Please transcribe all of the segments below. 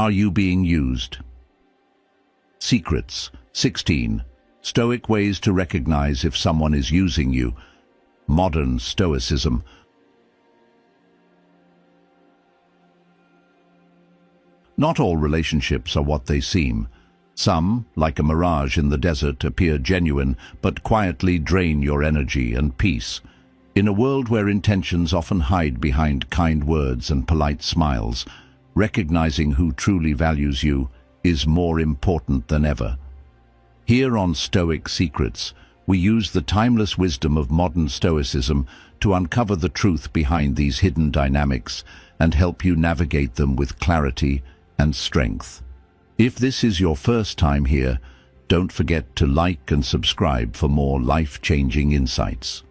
Are you being used? Secrets. 16. Stoic ways to recognize if someone is using you. Modern Stoicism. Not all relationships are what they seem. Some, like a mirage in the desert, appear genuine, but quietly drain your energy and peace. In a world where intentions often hide behind kind words and polite smiles, recognizing who truly values you is more important than ever. Here on Stoic Secrets, we use the timeless wisdom of modern Stoicism to uncover the truth behind these hidden dynamics and help you navigate them with clarity and strength. If this is your first time here, don't forget to like and subscribe for more life-changing insights.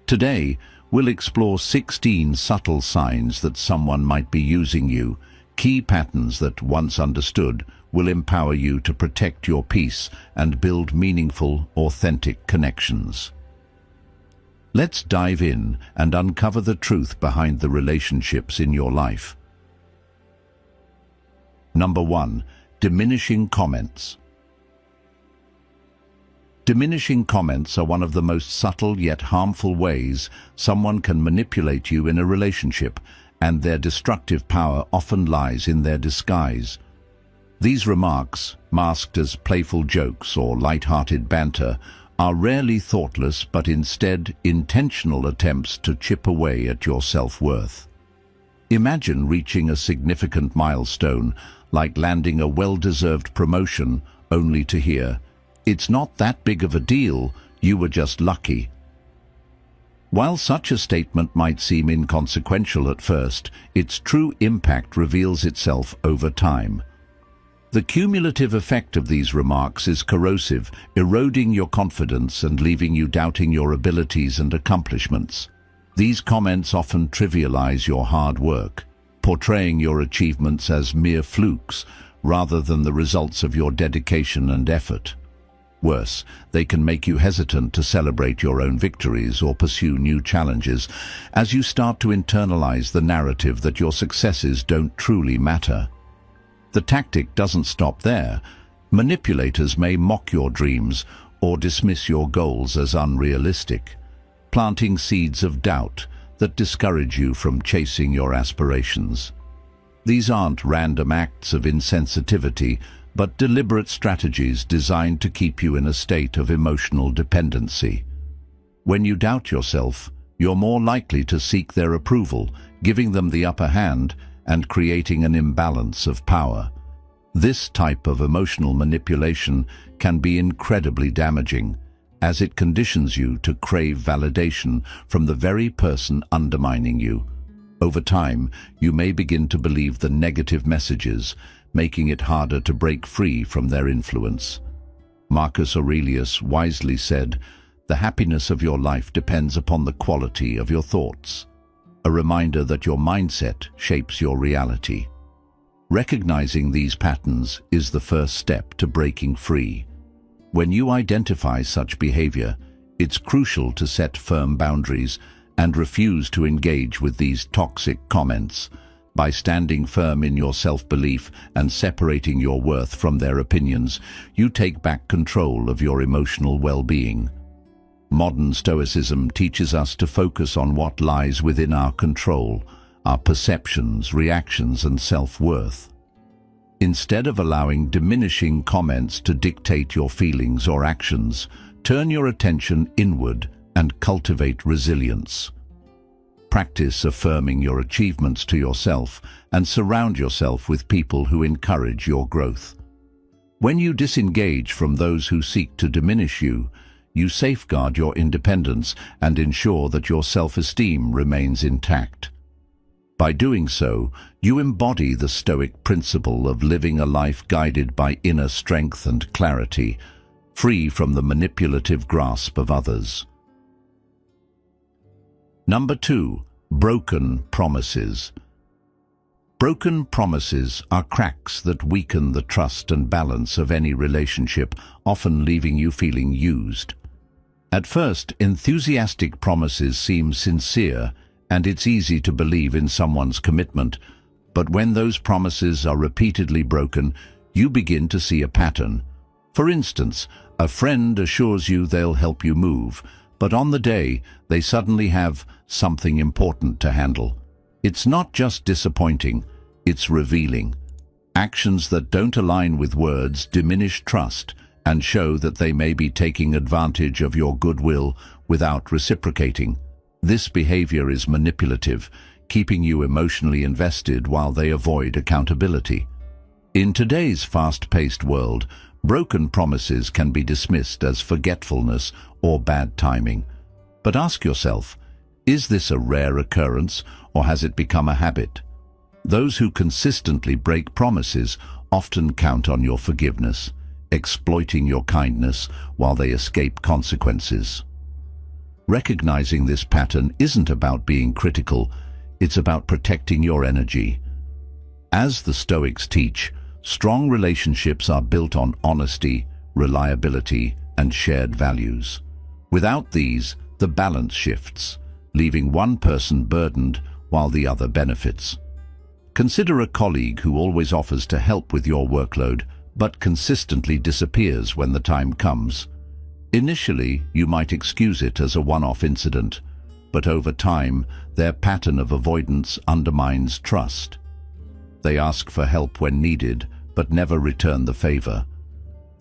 Today, we'll explore 16 subtle signs that someone might be using you, key patterns that, once understood, will empower you to protect your peace and build meaningful, authentic connections. Let's dive in and uncover the truth behind the relationships in your life. Number 1. Diminishing comments. Diminishing comments are one of the most subtle yet harmful ways someone can manipulate you in a relationship, and their destructive power often lies in their disguise. These remarks, masked as playful jokes or light-hearted banter, are rarely thoughtless but instead intentional attempts to chip away at your self-worth. Imagine reaching a significant milestone, like landing a well-deserved promotion, only to hear, "It's not that big of a deal, you were just lucky." While such a statement might seem inconsequential at first, its true impact reveals itself over time. The cumulative effect of these remarks is corrosive, eroding your confidence and leaving you doubting your abilities and accomplishments. These comments often trivialize your hard work, portraying your achievements as mere flukes rather than the results of your dedication and effort. Worse, they can make you hesitant to celebrate your own victories or pursue new challenges, as you start to internalize the narrative that your successes don't truly matter. The tactic doesn't stop there. Manipulators may mock your dreams or dismiss your goals as unrealistic, planting seeds of doubt that discourage you from chasing your aspirations. These aren't random acts of insensitivity, but deliberate strategies designed to keep you in a state of emotional dependency. When you doubt yourself, you're more likely to seek their approval, giving them the upper hand and creating an imbalance of power. This type of emotional manipulation can be incredibly damaging, as it conditions you to crave validation from the very person undermining you. Over time, you may begin to believe the negative messages, making it harder to break free from their influence. Marcus Aurelius wisely said, "The happiness of your life depends upon the quality of your thoughts," a reminder that your mindset shapes your reality. Recognizing these patterns is the first step to breaking free. When you identify such behavior, it's crucial to set firm boundaries and refuse to engage with these toxic comments. By standing firm in your self-belief and separating your worth from their opinions, you take back control of your emotional well-being. Modern Stoicism teaches us to focus on what lies within our control, our perceptions, reactions, and self-worth. Instead of allowing diminishing comments to dictate your feelings or actions, turn your attention inward and cultivate resilience. Practice affirming your achievements to yourself and surround yourself with people who encourage your growth. When you disengage from those who seek to diminish you, you safeguard your independence and ensure that your self-esteem remains intact. By doing so, you embody the Stoic principle of living a life guided by inner strength and clarity, free from the manipulative grasp of others. Number 2. Broken promises. Broken promises are cracks that weaken the trust and balance of any relationship, often leaving you feeling used. At first, enthusiastic promises seem sincere, and it's easy to believe in someone's commitment, But when those promises are repeatedly broken, you begin to see a pattern. For instance, a friend assures you they'll help you move, but on the day, they suddenly have something important to handle. It's not just disappointing, it's revealing. Actions that don't align with words diminish trust and show that they may be taking advantage of your goodwill without reciprocating. This behavior is manipulative, keeping you emotionally invested while they avoid accountability. In today's fast-paced world, broken promises can be dismissed as forgetfulness or bad timing. But ask yourself, is this a rare occurrence or has it become a habit? Those who consistently break promises often count on your forgiveness, exploiting your kindness while they escape consequences. Recognizing this pattern isn't about being critical, it's about protecting your energy. As the Stoics teach, strong relationships are built on honesty, reliability, and shared values. Without these, the balance shifts, leaving one person burdened while the other benefits. Consider a colleague who always offers to help with your workload, but consistently disappears when the time comes. Initially, you might excuse it as a one-off incident, but over time, their pattern of avoidance undermines trust. They ask for help when needed, but never return the favor.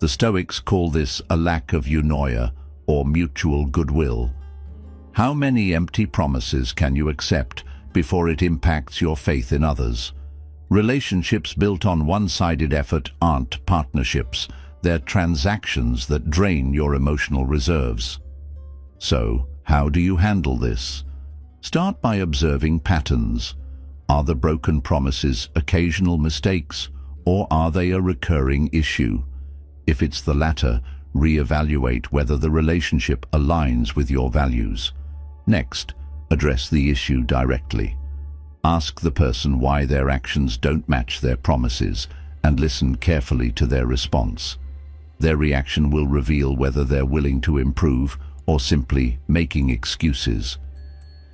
The Stoics call this a lack of eunoia, or mutual goodwill. How many empty promises can you accept before it impacts your faith in others? Relationships built on one-sided effort aren't partnerships, they're transactions that drain your emotional reserves. So, how do you handle this? Start by observing patterns. Are the broken promises occasional mistakes, or are they a recurring issue? If it's the latter, reevaluate whether the relationship aligns with your values. Next, address the issue directly. Ask the person why their actions don't match their promises and listen carefully to their response. Their reaction will reveal whether they're willing to improve or simply making excuses.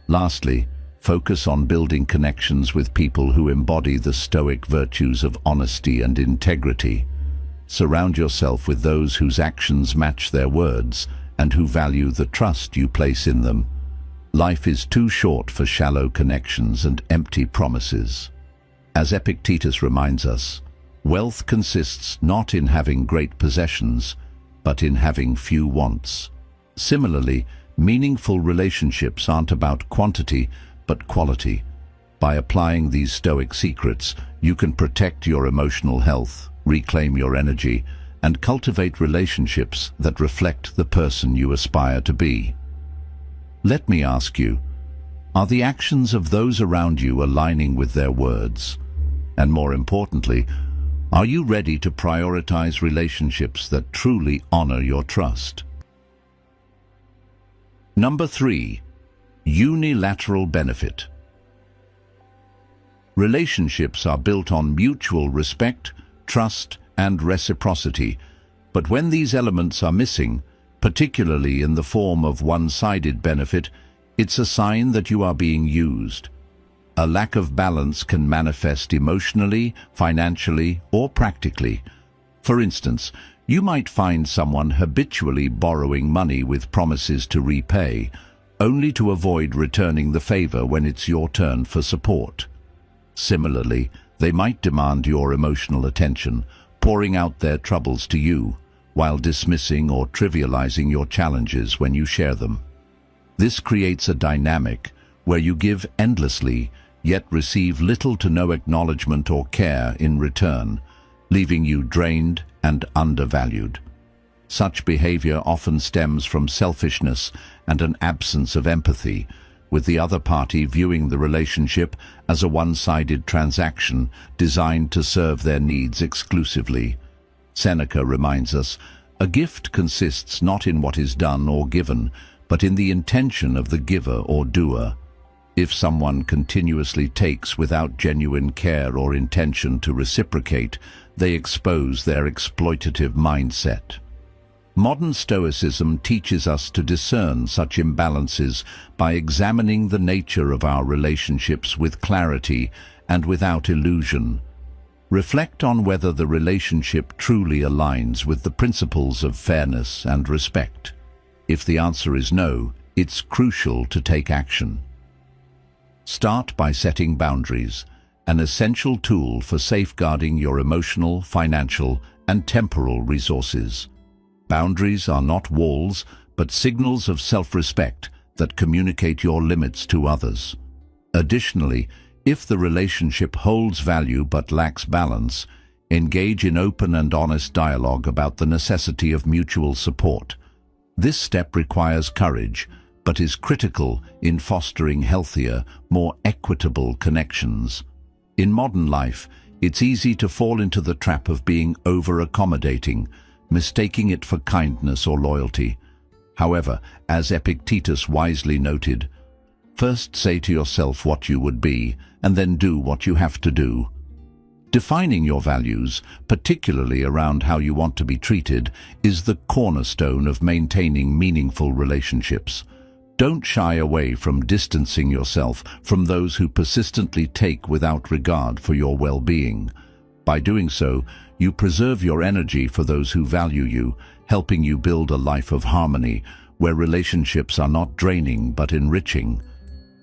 Lastly, focus on building connections with people who embody the Stoic virtues of honesty and integrity. Surround yourself with those whose actions match their words and who value the trust you place in them. Life is too short for shallow connections and empty promises. As Epictetus reminds us, wealth consists not in having great possessions, but in having few wants. Similarly, meaningful relationships aren't about quantity, but quality. By applying these Stoic secrets, you can protect your emotional health, reclaim your energy, and cultivate relationships that reflect the person you aspire to be. Let me ask you, are the actions of those around you aligning with their words? And more importantly, are you ready to prioritize relationships that truly honor your trust? Number 3, unilateral benefit. Relationships are built on mutual respect, trust, and reciprocity, but when these elements are missing, particularly in the form of one-sided benefit, it's a sign that you are being used. A lack of balance can manifest emotionally, financially, or practically. For instance, you might find someone habitually borrowing money with promises to repay, only to avoid returning the favor when it's your turn for support. Similarly, they might demand your emotional attention, pouring out their troubles to you, while dismissing or trivializing your challenges when you share them. This creates a dynamic where you give endlessly, yet receive little to no acknowledgement or care in return, leaving you drained and undervalued. Such behavior often stems from selfishness and an absence of empathy, with the other party viewing the relationship as a one-sided transaction designed to serve their needs exclusively. Seneca reminds us, a gift consists not in what is done or given, but in the intention of the giver or doer. If someone continuously takes without genuine care or intention to reciprocate, they expose their exploitative mindset. Modern Stoicism teaches us to discern such imbalances by examining the nature of our relationships with clarity and without illusion. Reflect on whether the relationship truly aligns with the principles of fairness and respect. If the answer is no, it's crucial to take action. Start by setting boundaries, an essential tool for safeguarding your emotional, financial, and temporal resources. Boundaries are not walls, but signals of self-respect that communicate your limits to others. Additionally, if the relationship holds value but lacks balance, engage in open and honest dialogue about the necessity of mutual support. This step requires courage, but is critical in fostering healthier, more equitable connections. In modern life, it's easy to fall into the trap of being over-accommodating, mistaking it for kindness or loyalty. However, as Epictetus wisely noted, first say to yourself what you would be, and then do what you have to do. Defining your values, particularly around how you want to be treated, is the cornerstone of maintaining meaningful relationships. Don't shy away from distancing yourself from those who persistently take without regard for your well-being. By doing so, you preserve your energy for those who value you, helping you build a life of harmony, where relationships are not draining but enriching.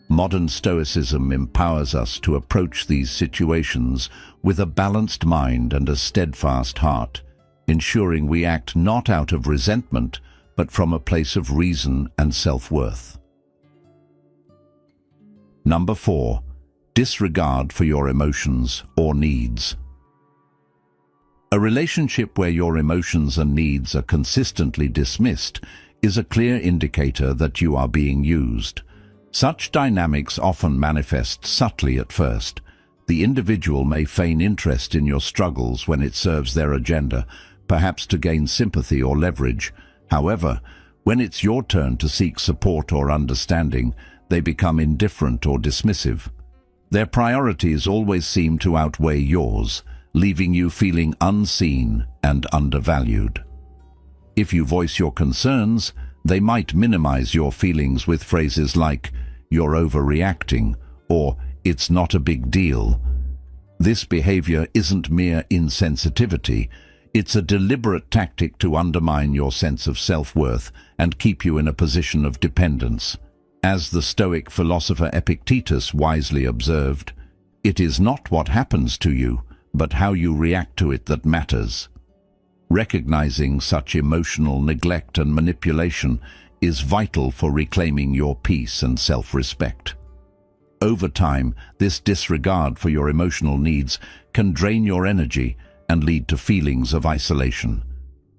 Modern Stoicism empowers us to approach these situations with a balanced mind and a steadfast heart, ensuring we act not out of resentment, but from a place of reason and self-worth. Number 4. Disregard for your emotions or needs. A relationship where your emotions and needs are consistently dismissed is a clear indicator that you are being used. Such dynamics often manifest subtly at first. The individual may feign interest in your struggles when it serves their agenda, perhaps to gain sympathy or leverage. However, when it's your turn to seek support or understanding, they become indifferent or dismissive. Their priorities always seem to outweigh yours, leaving you feeling unseen and undervalued. If you voice your concerns, they might minimize your feelings with phrases like, "You're overreacting," or "It's not a big deal." This behavior isn't mere insensitivity. It's a deliberate tactic to undermine your sense of self-worth and keep you in a position of dependence. As the Stoic philosopher Epictetus wisely observed, "It is not what happens to you, but how you react to it that matters." Recognizing such emotional neglect and manipulation is vital for reclaiming your peace and self-respect. Over time, this disregard for your emotional needs can drain your energy and lead to feelings of isolation.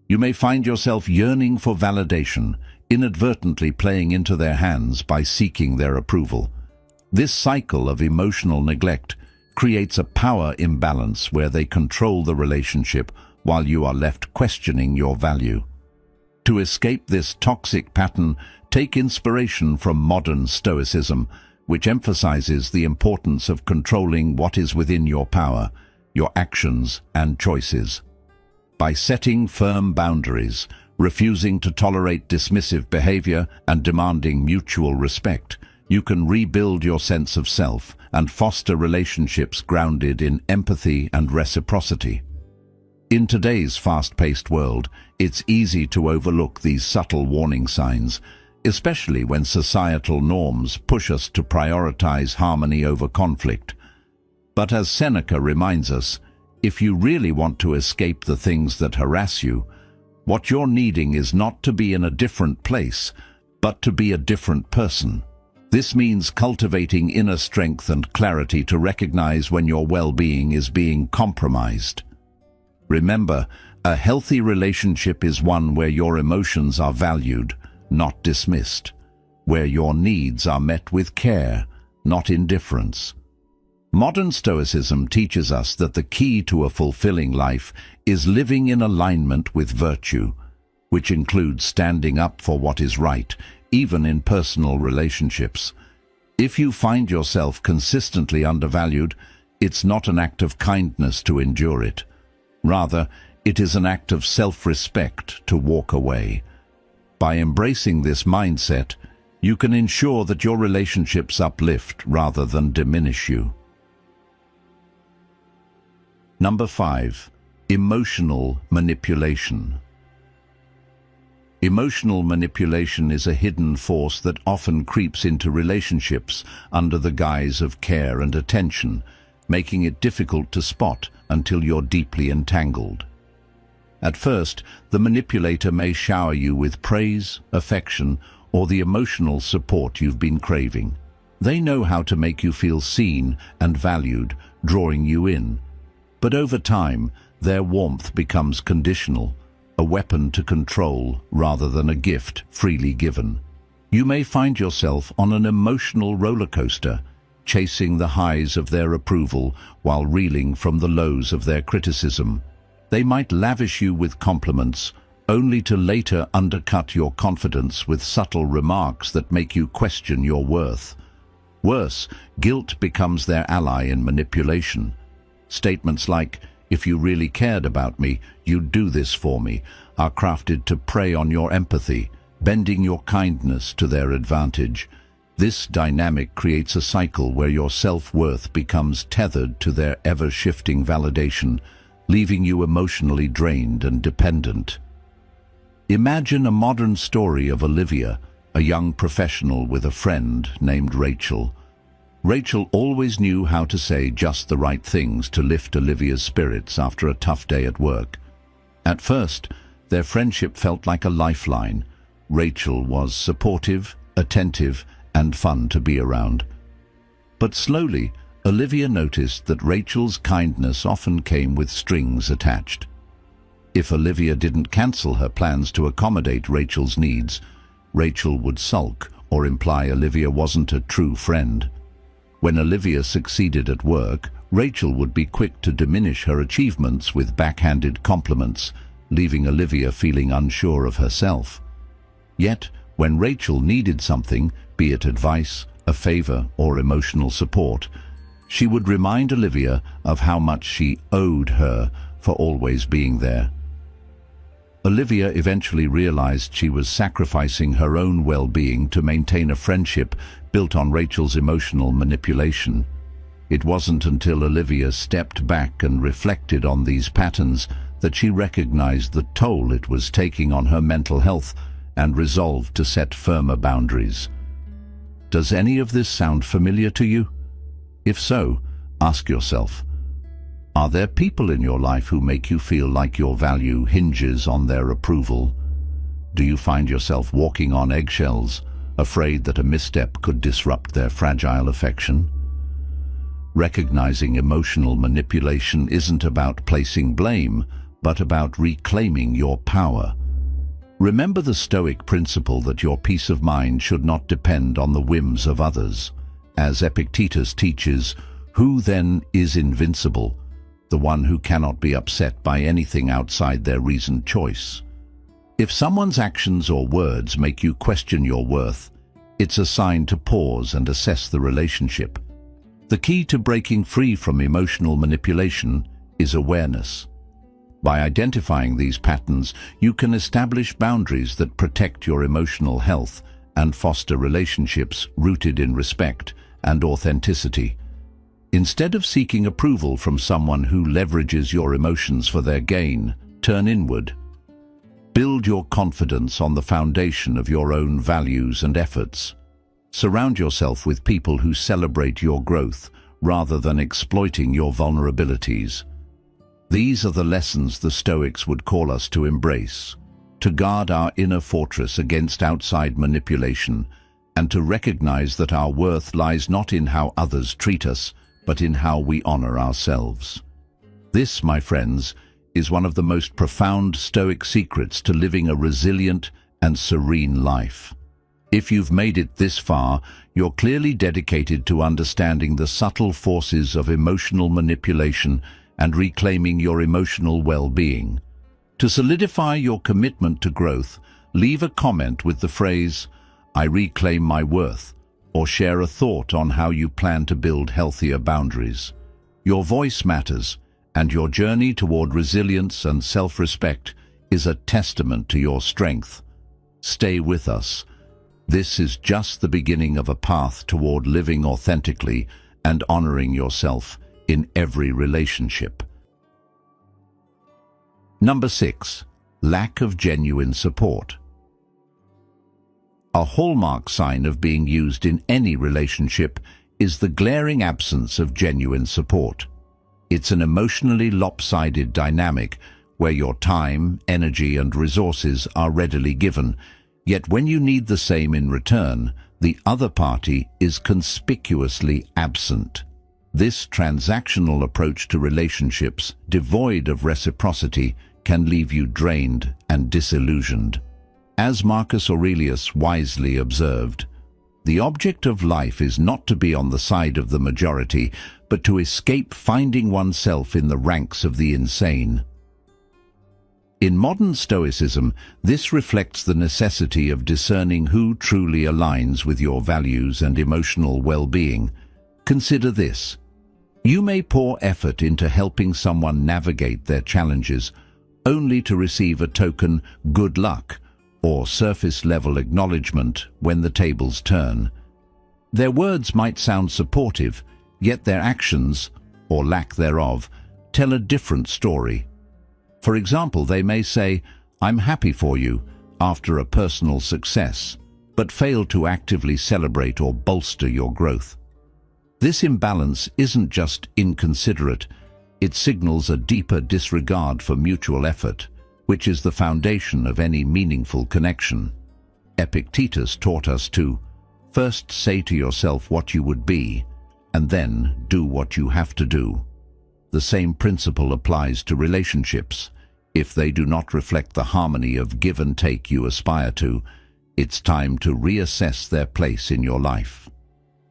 You may find yourself yearning for validation, inadvertently playing into their hands by seeking their approval. This cycle of emotional neglect creates a power imbalance where they control the relationship while you are left questioning your value. To escape this toxic pattern, take inspiration from modern Stoicism, which emphasizes the importance of controlling what is within your power, your actions and choices. By setting firm boundaries, refusing to tolerate dismissive behavior, and demanding mutual respect, you can rebuild your sense of self and foster relationships grounded in empathy and reciprocity. In today's fast-paced world, it's easy to overlook these subtle warning signs, especially when societal norms push us to prioritize harmony over conflict. But as Seneca reminds us, if you really want to escape the things that harass you, what you're needing is not to be in a different place, but to be a different person. This means cultivating inner strength and clarity to recognize when your well-being is being compromised. Remember, a healthy relationship is one where your emotions are valued, not dismissed, where your needs are met with care, not indifference. Modern Stoicism teaches us that the key to a fulfilling life is living in alignment with virtue, which includes standing up for what is right, even in personal relationships. If you find yourself consistently undervalued, it's not an act of kindness to endure it. Rather, it is an act of self-respect to walk away. By embracing this mindset, you can ensure that your relationships uplift rather than diminish you. Number 5. Emotional manipulation. Emotional manipulation is a hidden force that often creeps into relationships under the guise of care and attention, making it difficult to spot until you're deeply entangled. At first, the manipulator may shower you with praise, affection, or the emotional support you've been craving. They know how to make you feel seen and valued, drawing you in. But over time, their warmth becomes conditional, a weapon to control rather than a gift freely given. You may find yourself on an emotional roller coaster, chasing the highs of their approval while reeling from the lows of their criticism. They might lavish you with compliments, only to later undercut your confidence with subtle remarks that make you question your worth. Worse, guilt becomes their ally in manipulation. Statements like, "If you really cared about me, you'd do this for me," are crafted to prey on your empathy, bending your kindness to their advantage. This dynamic creates a cycle where your self-worth becomes tethered to their ever-shifting validation, leaving you emotionally drained and dependent. Imagine a modern story of Olivia, a young professional with a friend named Rachel. Rachel always knew how to say just the right things to lift Olivia's spirits after a tough day at work. At first, their friendship felt like a lifeline. Rachel was supportive, attentive, and fun to be around. But slowly, Olivia noticed that Rachel's kindness often came with strings attached. If Olivia didn't cancel her plans to accommodate Rachel's needs, Rachel would sulk or imply Olivia wasn't a true friend. When Olivia succeeded at work, Rachel would be quick to diminish her achievements with backhanded compliments, leaving Olivia feeling unsure of herself. Yet, when Rachel needed something, be it advice, a favor, or emotional support, she would remind Olivia of how much she owed her for always being there. Olivia eventually realized she was sacrificing her own well-being to maintain a friendship built on Rachel's emotional manipulation. It wasn't until Olivia stepped back and reflected on these patterns that she recognized the toll it was taking on her mental health and resolved to set firmer boundaries. Does any of this sound familiar to you? If so, ask yourself, are there people in your life who make you feel like your value hinges on their approval? Do you find yourself walking on eggshells, afraid that a misstep could disrupt their fragile affection? Recognizing emotional manipulation isn't about placing blame, but about reclaiming your power. Remember the Stoic principle that your peace of mind should not depend on the whims of others. As Epictetus teaches, who then is invincible? The one who cannot be upset by anything outside their reasoned choice. If someone's actions or words make you question your worth, it's a sign to pause and assess the relationship. The key to breaking free from emotional manipulation is awareness. By identifying these patterns, you can establish boundaries that protect your emotional health and foster relationships rooted in respect and authenticity. Instead of seeking approval from someone who leverages your emotions for their gain, turn inward. Build your confidence on the foundation of your own values and efforts. Surround yourself with people who celebrate your growth rather than exploiting your vulnerabilities. These are the lessons the Stoics would call us to embrace, to guard our inner fortress against outside manipulation, and to recognize that our worth lies not in how others treat us, but in how we honor ourselves. This, my friends, is one of the most profound Stoic secrets to living a resilient and serene life. If you've made it this far, you're clearly dedicated to understanding the subtle forces of emotional manipulation and reclaiming your emotional well-being. To solidify your commitment to growth, leave a comment with the phrase, "I reclaim my worth," or share a thought on how you plan to build healthier boundaries. Your voice matters, and your journey toward resilience and self-respect is a testament to your strength. Stay with us. This is just the beginning of a path toward living authentically and honoring yourself in every relationship. Number 6. Lack of genuine support. A hallmark sign of being used in any relationship is the glaring absence of genuine support. It's an emotionally lopsided dynamic where your time, energy, and resources are readily given, yet when you need the same in return, the other party is conspicuously absent. This transactional approach to relationships, devoid of reciprocity, can leave you drained and disillusioned. As Marcus Aurelius wisely observed, the object of life is not to be on the side of the majority, but to escape finding oneself in the ranks of the insane. In modern Stoicism, this reflects the necessity of discerning who truly aligns with your values and emotional well-being. Consider this. You may pour effort into helping someone navigate their challenges, only to receive a token "good luck" or surface-level acknowledgement when the tables turn. Their words might sound supportive, yet their actions, or lack thereof, tell a different story. For example, they may say, "I'm happy for you," after a personal success, but fail to actively celebrate or bolster your growth. This imbalance isn't just inconsiderate, it signals a deeper disregard for mutual effort, which is the foundation of any meaningful connection. Epictetus taught us to first say to yourself what you would be, and then do what you have to do. The same principle applies to relationships. If they do not reflect the harmony of give and take you aspire to, it's time to reassess their place in your life.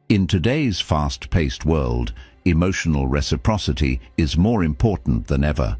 In today's fast-paced world, emotional reciprocity is more important than ever.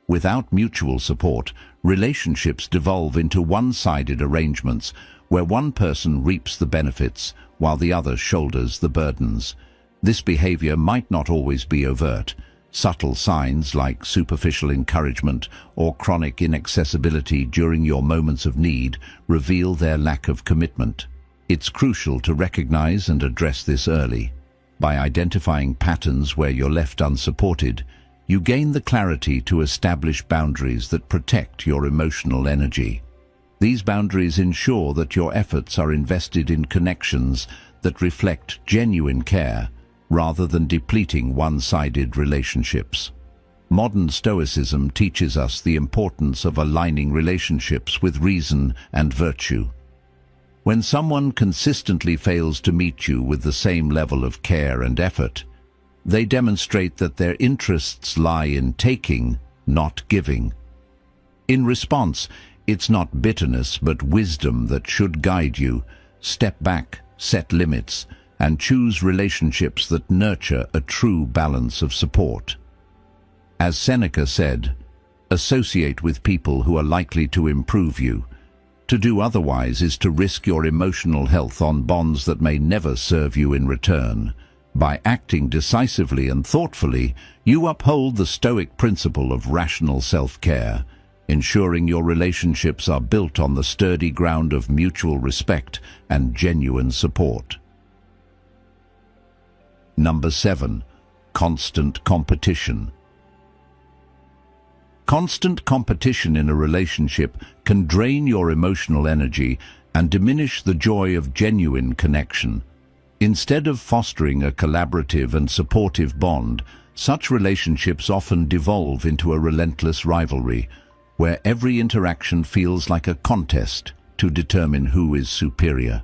Without mutual support, relationships devolve into one-sided arrangements where one person reaps the benefits while the other shoulders the burdens. This behavior might not always be overt. Subtle signs like superficial encouragement or chronic inaccessibility during your moments of need reveal their lack of commitment. It's crucial to recognize and address this early. By identifying patterns where you're left unsupported, you gain the clarity to establish boundaries that protect your emotional energy. These boundaries ensure that your efforts are invested in connections that reflect genuine care, rather than depleting one-sided relationships. Modern Stoicism teaches us the importance of aligning relationships with reason and virtue. When someone consistently fails to meet you with the same level of care and effort, they demonstrate that their interests lie in taking, not giving. In response, it's not bitterness but wisdom that should guide you. Step back, set limits, and choose relationships that nurture a true balance of support. As Seneca said, associate with people who are likely to improve you. To do otherwise is to risk your emotional health on bonds that may never serve you in return. By acting decisively and thoughtfully, you uphold the Stoic principle of rational self-care, ensuring your relationships are built on the sturdy ground of mutual respect and genuine support. Number 7. Constant competition. Constant competition in a relationship can drain your emotional energy and diminish the joy of genuine connection. Instead of fostering a collaborative and supportive bond, such relationships often devolve into a relentless rivalry, where every interaction feels like a contest to determine who is superior.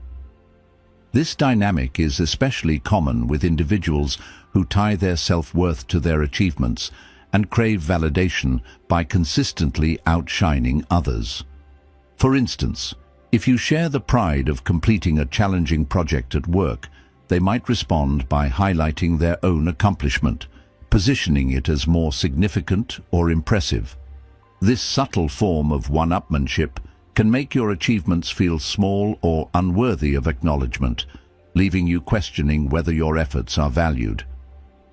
This dynamic is especially common with individuals who tie their self-worth to their achievements and crave validation by consistently outshining others. For instance, if you share the pride of completing a challenging project at work, they might respond by highlighting their own accomplishment, positioning it as more significant or impressive. This subtle form of one-upmanship can make your achievements feel small or unworthy of acknowledgement, leaving you questioning whether your efforts are valued.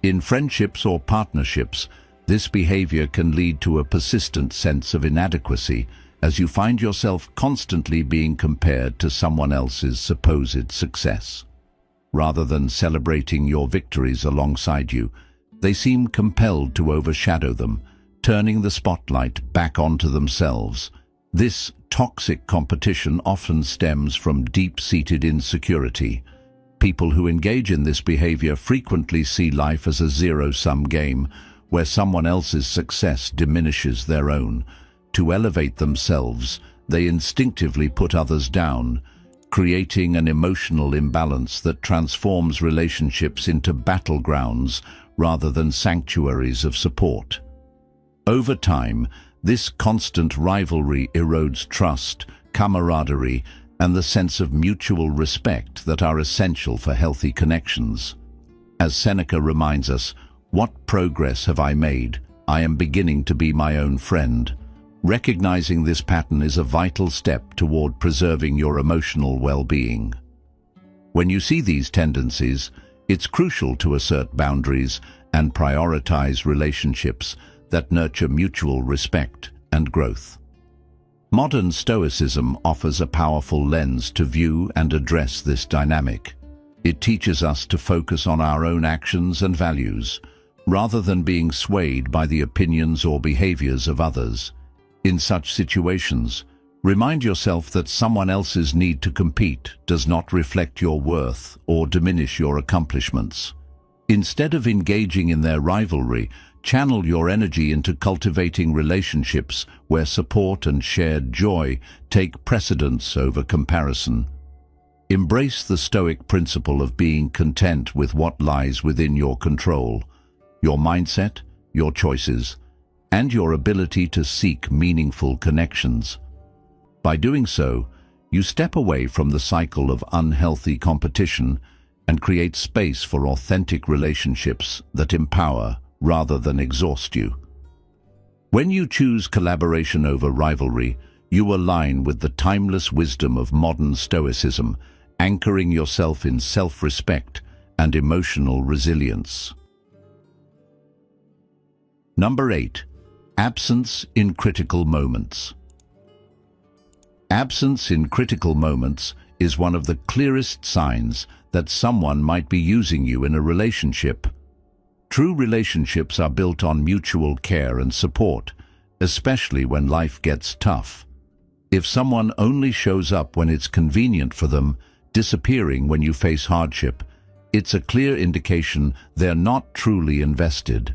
In friendships or partnerships, this behavior can lead to a persistent sense of inadequacy, as you find yourself constantly being compared to someone else's supposed success. Rather than celebrating your victories alongside you, they seem compelled to overshadow them, turning the spotlight back onto themselves. This toxic competition often stems from deep-seated insecurity. People who engage in this behavior frequently see life as a zero-sum game, where someone else's success diminishes their own. To elevate themselves, they instinctively put others down, creating an emotional imbalance that transforms relationships into battlegrounds rather than sanctuaries of support. Over time, this constant rivalry erodes trust, camaraderie, and the sense of mutual respect that are essential for healthy connections. As Seneca reminds us, "What progress have I made? I am beginning to be my own friend." Recognizing this pattern is a vital step toward preserving your emotional well-being. When you see these tendencies, it's crucial to assert boundaries and prioritize relationships that nurture mutual respect and growth. Modern Stoicism offers a powerful lens to view and address this dynamic. It teaches us to focus on our own actions and values, rather than being swayed by the opinions or behaviors of others. In such situations, remind yourself that someone else's need to compete does not reflect your worth or diminish your accomplishments. Instead of engaging in their rivalry, channel your energy into cultivating relationships where support and shared joy take precedence over comparison. Embrace the Stoic principle of being content with what lies within your control, your mindset, your choices, and your ability to seek meaningful connections. By doing so, you step away from the cycle of unhealthy competition and create space for authentic relationships that empower rather than exhaust you. When you choose collaboration over rivalry, you align with the timeless wisdom of modern Stoicism, anchoring yourself in self-respect and emotional resilience. Number 8. Absence in critical moments. Absence in critical moments is one of the clearest signs that someone might be using you in a relationship. True relationships are built on mutual care and support, especially when life gets tough. If someone only shows up when it's convenient for them, disappearing when you face hardship, it's a clear indication they're not truly invested.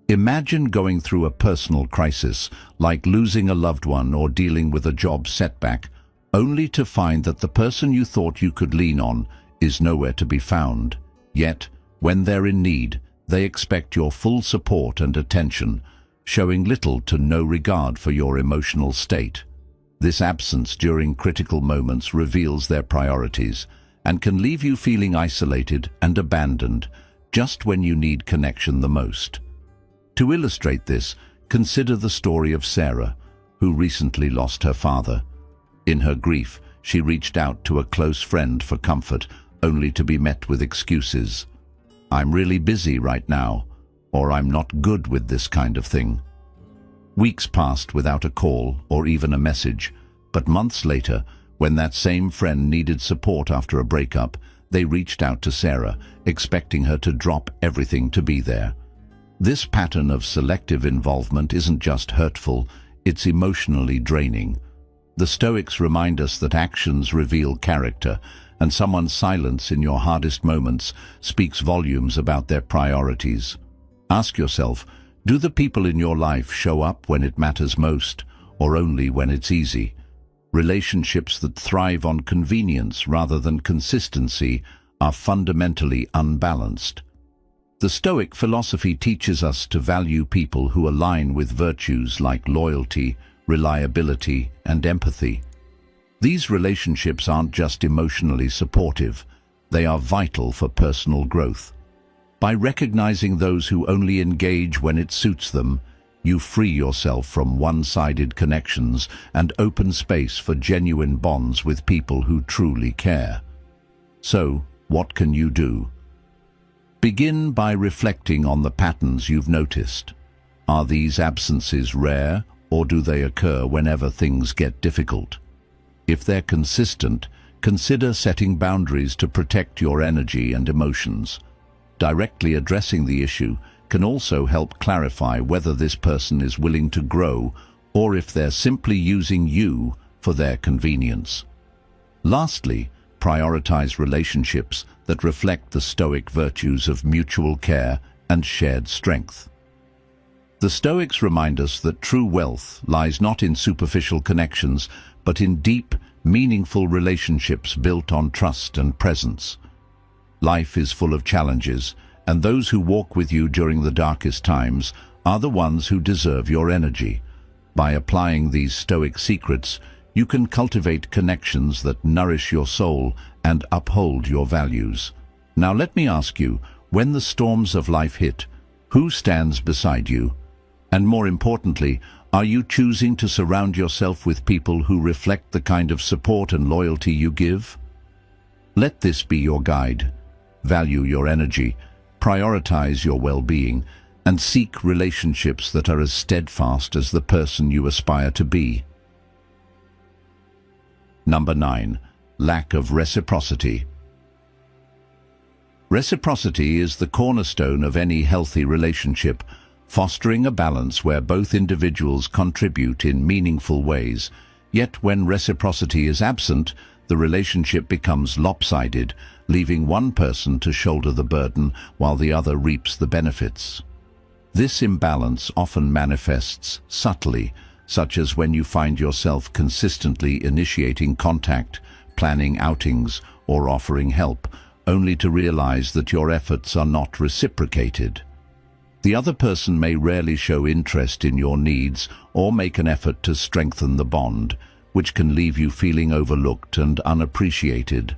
Imagine going through a personal crisis, like losing a loved one or dealing with a job setback, only to find that the person you thought you could lean on is nowhere to be found. Yet, when they're in need, they expect your full support and attention, showing little to no regard for your emotional state. This absence during critical moments reveals their priorities and can leave you feeling isolated and abandoned just when you need connection the most. To illustrate this, consider the story of Sarah, who recently lost her father. In her grief, she reached out to a close friend for comfort, only to be met with excuses. "I'm really busy right now," or "I'm not good with this kind of thing." Weeks passed without a call or even a message, but months later, when that same friend needed support after a breakup, they reached out to Sarah, expecting her to drop everything to be there. This pattern of selective involvement isn't just hurtful, it's emotionally draining. The Stoics remind us that actions reveal character, and someone's silence in your hardest moments speaks volumes about their priorities. Ask yourself, do the people in your life show up when it matters most, or only when it's easy? Relationships that thrive on convenience rather than consistency are fundamentally unbalanced. The Stoic philosophy teaches us to value people who align with virtues like loyalty, reliability, and empathy. These relationships aren't just emotionally supportive, they are vital for personal growth. By recognizing those who only engage when it suits them, you free yourself from one-sided connections and open space for genuine bonds with people who truly care. So, what can you do? Begin by reflecting on the patterns you've noticed. Are these absences rare, or do they occur whenever things get difficult? If they're consistent, consider setting boundaries to protect your energy and emotions. Directly addressing the issue can also help clarify whether this person is willing to grow or if they're simply using you for their convenience. Lastly, prioritize relationships that reflect the Stoic virtues of mutual care and shared strength. The Stoics remind us that true wealth lies not in superficial connections, but in deep, meaningful relationships built on trust and presence. Life is full of challenges, and those who walk with you during the darkest times are the ones who deserve your energy. By applying these Stoic secrets, you can cultivate connections that nourish your soul and uphold your values. Now let me ask you, when the storms of life hit, who stands beside you? And more importantly, are you choosing to surround yourself with people who reflect the kind of support and loyalty you give? Let this be your guide. Value your energy, prioritize your well-being, and seek relationships that are as steadfast as the person you aspire to be. Number 9. Lack of reciprocity. Reciprocity is the cornerstone of any healthy relationship, fostering a balance where both individuals contribute in meaningful ways. Yet when reciprocity is absent, the relationship becomes lopsided, leaving one person to shoulder the burden while the other reaps the benefits. This imbalance often manifests subtly, such as when you find yourself consistently initiating contact, planning outings, or offering help, only to realize that your efforts are not reciprocated. The other person may rarely show interest in your needs or make an effort to strengthen the bond, which can leave you feeling overlooked and unappreciated.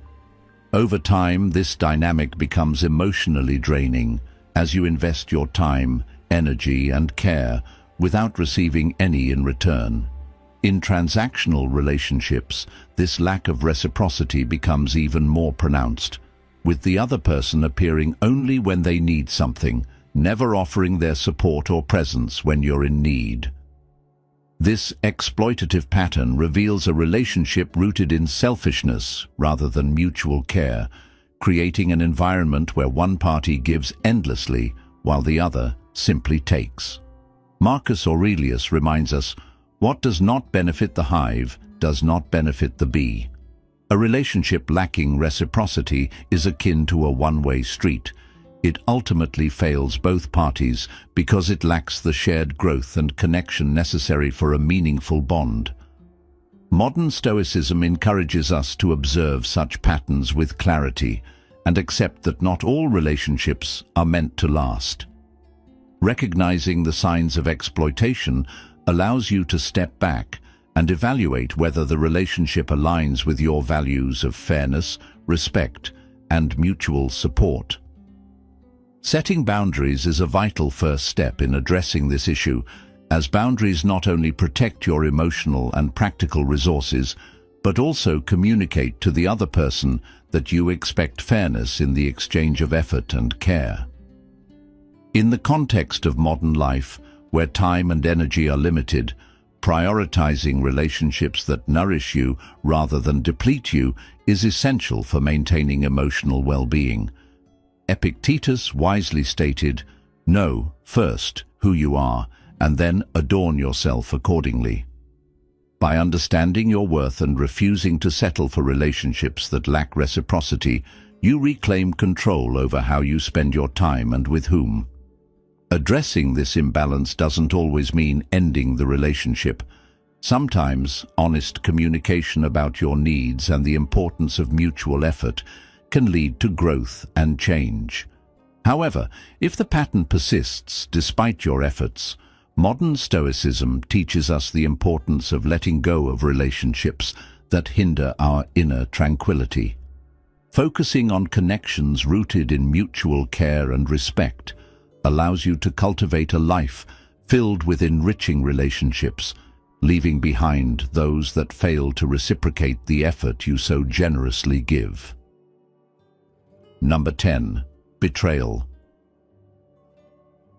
Over time, this dynamic becomes emotionally draining as you invest your time, energy, and care without receiving any in return. In transactional relationships, this lack of reciprocity becomes even more pronounced, with the other person appearing only when they need something, never offering their support or presence when you're in need. This exploitative pattern reveals a relationship rooted in selfishness rather than mutual care, creating an environment where one party gives endlessly while the other simply takes. Marcus Aurelius reminds us, "What does not benefit the hive does not benefit the bee." A relationship lacking reciprocity is akin to a one-way street. It ultimately fails both parties because it lacks the shared growth and connection necessary for a meaningful bond. Modern Stoicism encourages us to observe such patterns with clarity and accept that not all relationships are meant to last. Recognizing the signs of exploitation allows you to step back and evaluate whether the relationship aligns with your values of fairness, respect, and mutual support. Setting boundaries is a vital first step in addressing this issue, as boundaries not only protect your emotional and practical resources, but also communicate to the other person that you expect fairness in the exchange of effort and care. In the context of modern life, where time and energy are limited, prioritizing relationships that nourish you rather than deplete you is essential for maintaining emotional well-being. Epictetus wisely stated, "Know first who you are, and then adorn yourself accordingly." By understanding your worth and refusing to settle for relationships that lack reciprocity, you reclaim control over how you spend your time and with whom. Addressing this imbalance doesn't always mean ending the relationship. Sometimes, honest communication about your needs and the importance of mutual effort can lead to growth and change. However, if the pattern persists despite your efforts, modern Stoicism teaches us the importance of letting go of relationships that hinder our inner tranquility. Focusing on connections rooted in mutual care and respect allows you to cultivate a life filled with enriching relationships, leaving behind those that fail to reciprocate the effort you so generously give. Number 10. Betrayal.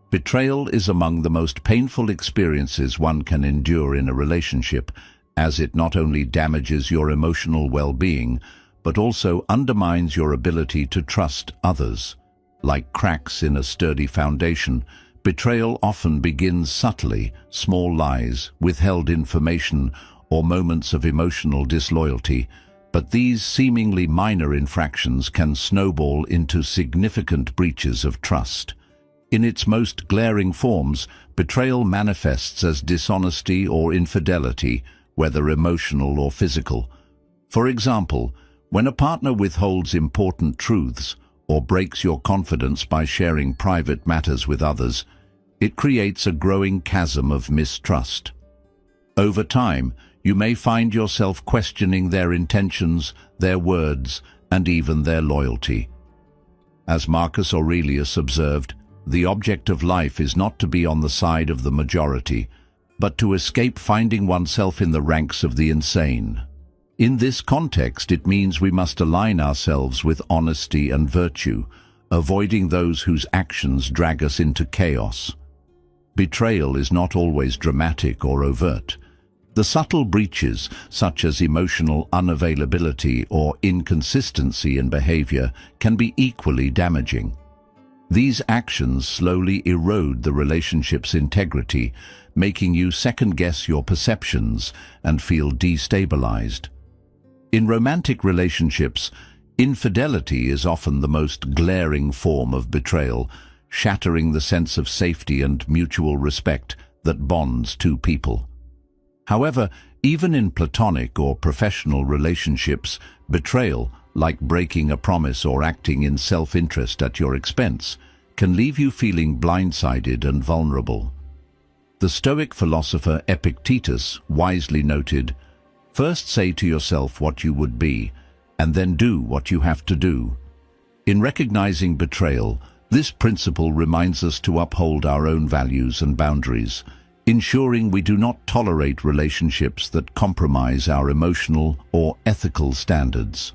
Betrayal is among the most painful experiences one can endure in a relationship, as it not only damages your emotional well-being, but also undermines your ability to trust others. Like cracks in a sturdy foundation, betrayal often begins subtly: small lies, withheld information, or moments of emotional disloyalty. But these seemingly minor infractions can snowball into significant breaches of trust. In its most glaring forms, betrayal manifests as dishonesty or infidelity, whether emotional or physical. For example, when a partner withholds important truths or breaks your confidence by sharing private matters with others, it creates a growing chasm of mistrust. Over time, you may find yourself questioning their intentions, their words, and even their loyalty. As Marcus Aurelius observed, the object of life is not to be on the side of the majority, but to escape finding oneself in the ranks of the insane. In this context, it means we must align ourselves with honesty and virtue, avoiding those whose actions drag us into chaos. Betrayal is not always dramatic or overt. The subtle breaches, such as emotional unavailability or inconsistency in behavior, can be equally damaging. These actions slowly erode the relationship's integrity, making you second-guess your perceptions and feel destabilized. In romantic relationships, infidelity is often the most glaring form of betrayal, shattering the sense of safety and mutual respect that bonds two people. However, even in platonic or professional relationships, betrayal, like breaking a promise or acting in self-interest at your expense, can leave you feeling blindsided and vulnerable. The Stoic philosopher Epictetus wisely noted, "First say to yourself what you would be, and then do what you have to do." In recognizing betrayal, this principle reminds us to uphold our own values and boundaries, ensuring we do not tolerate relationships that compromise our emotional or ethical standards.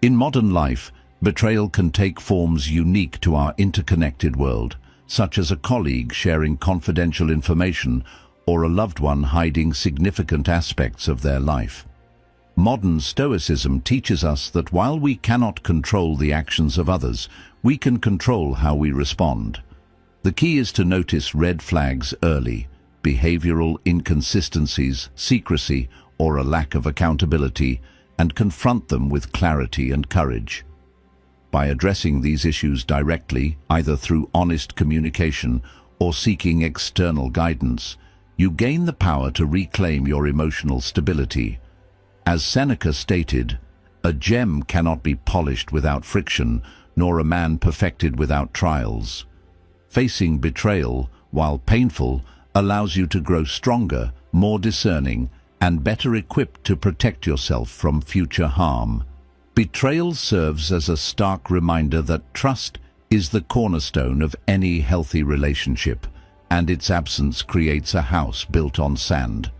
In modern life, betrayal can take forms unique to our interconnected world, such as a colleague sharing confidential information or a loved one hiding significant aspects of their life. Modern Stoicism teaches us that while we cannot control the actions of others, we can control how we respond. The key is to notice red flags early: behavioral inconsistencies, secrecy, or a lack of accountability, and confront them with clarity and courage. By addressing these issues directly, either through honest communication or seeking external guidance, you gain the power to reclaim your emotional stability. As Seneca stated, "A gem cannot be polished without friction, nor a man perfected without trials." Facing betrayal, while painful, allows you to grow stronger, more discerning, and better equipped to protect yourself from future harm. Betrayal serves as a stark reminder that trust is the cornerstone of any healthy relationship, and its absence creates a house built on sand.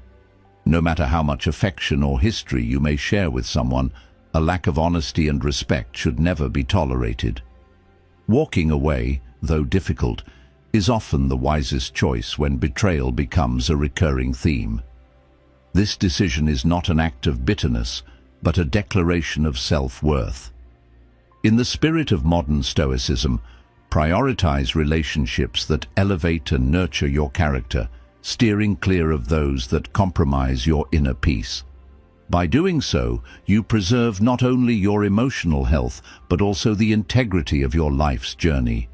No matter how much affection or history you may share with someone, a lack of honesty and respect should never be tolerated. Walking away, though difficult, is often the wisest choice when betrayal becomes a recurring theme. This decision is not an act of bitterness, but a declaration of self-worth. In the spirit of modern Stoicism, prioritize relationships that elevate and nurture your character, steering clear of those that compromise your inner peace. By doing so, you preserve not only your emotional health, but also the integrity of your life's journey.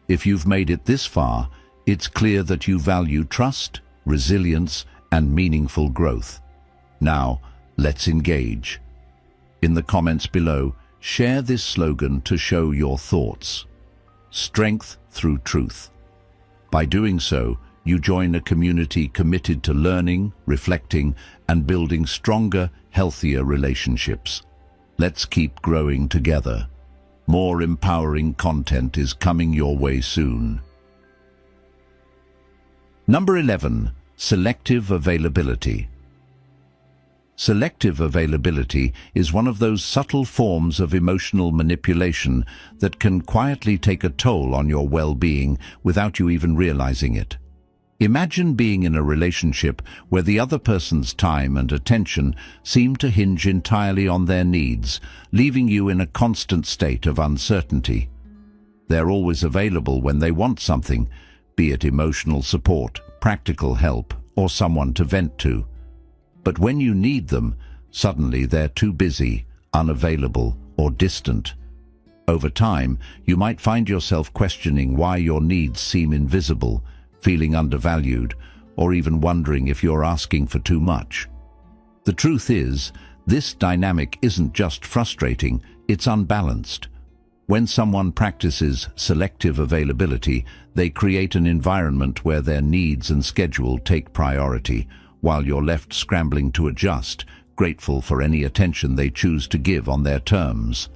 If you've made it this far, it's clear that you value trust, resilience, and meaningful growth. Now, let's engage. In the comments below, share this slogan to show your thoughts. Strength through truth. By doing so, you join a community committed to learning, reflecting, and building stronger, healthier relationships. Let's keep growing together. More empowering content is coming your way soon. Number 11. Selective availability. Selective availability is one of those subtle forms of emotional manipulation that can quietly take a toll on your well-being without you even realizing it. Imagine being in a relationship where the other person's time and attention seem to hinge entirely on their needs, leaving you in a constant state of uncertainty. They're always available when they want something, be it emotional support, practical help, or someone to vent to. But when you need them, suddenly they're too busy, unavailable, or distant. Over time, you might find yourself questioning why your needs seem invisible, feeling undervalued, or even wondering if you're asking for too much. The truth is, this dynamic isn't just frustrating, it's unbalanced. When someone practices selective availability, they create an environment where their needs and schedule take priority, while you're left scrambling to adjust, grateful for any attention they choose to give on their terms.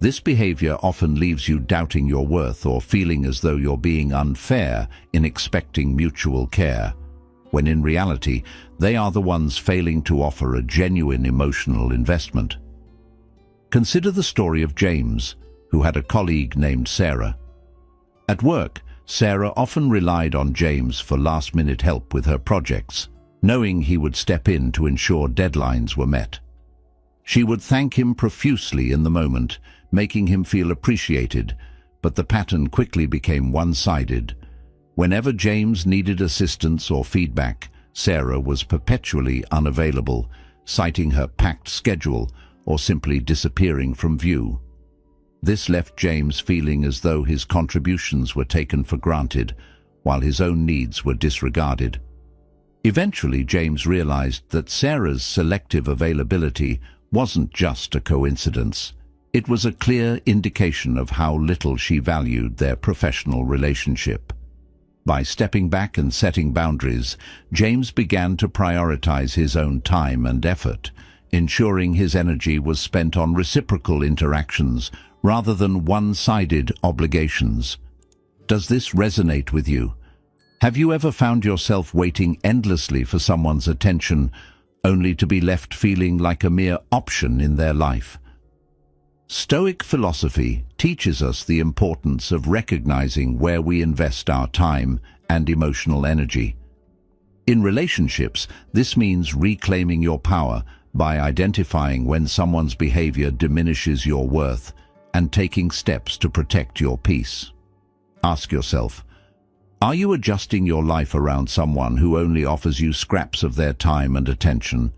This behavior often leaves you doubting your worth or feeling as though you're being unfair in expecting mutual care, when in reality, they are the ones failing to offer a genuine emotional investment. Consider the story of James, who had a colleague named Sarah. At work, Sarah often relied on James for last-minute help with her projects, knowing he would step in to ensure deadlines were met. She would thank him profusely in the moment, making him feel appreciated, but the pattern quickly became one-sided. Whenever James needed assistance or feedback, Sarah was perpetually unavailable, citing her packed schedule or simply disappearing from view. This left James feeling as though his contributions were taken for granted, while his own needs were disregarded. Eventually, James realized that Sarah's selective availability wasn't just a coincidence. It was a clear indication of how little she valued their professional relationship. By stepping back and setting boundaries, James began to prioritize his own time and effort, ensuring his energy was spent on reciprocal interactions rather than one-sided obligations. Does this resonate with you? Have you ever found yourself waiting endlessly for someone's attention, only to be left feeling like a mere option in their life? Stoic philosophy teaches us the importance of recognizing where we invest our time and emotional energy. In relationships, this means reclaiming your power by identifying when someone's behavior diminishes your worth and taking steps to protect your peace. Ask yourself, are you adjusting your life around someone who only offers you scraps of their time and attention?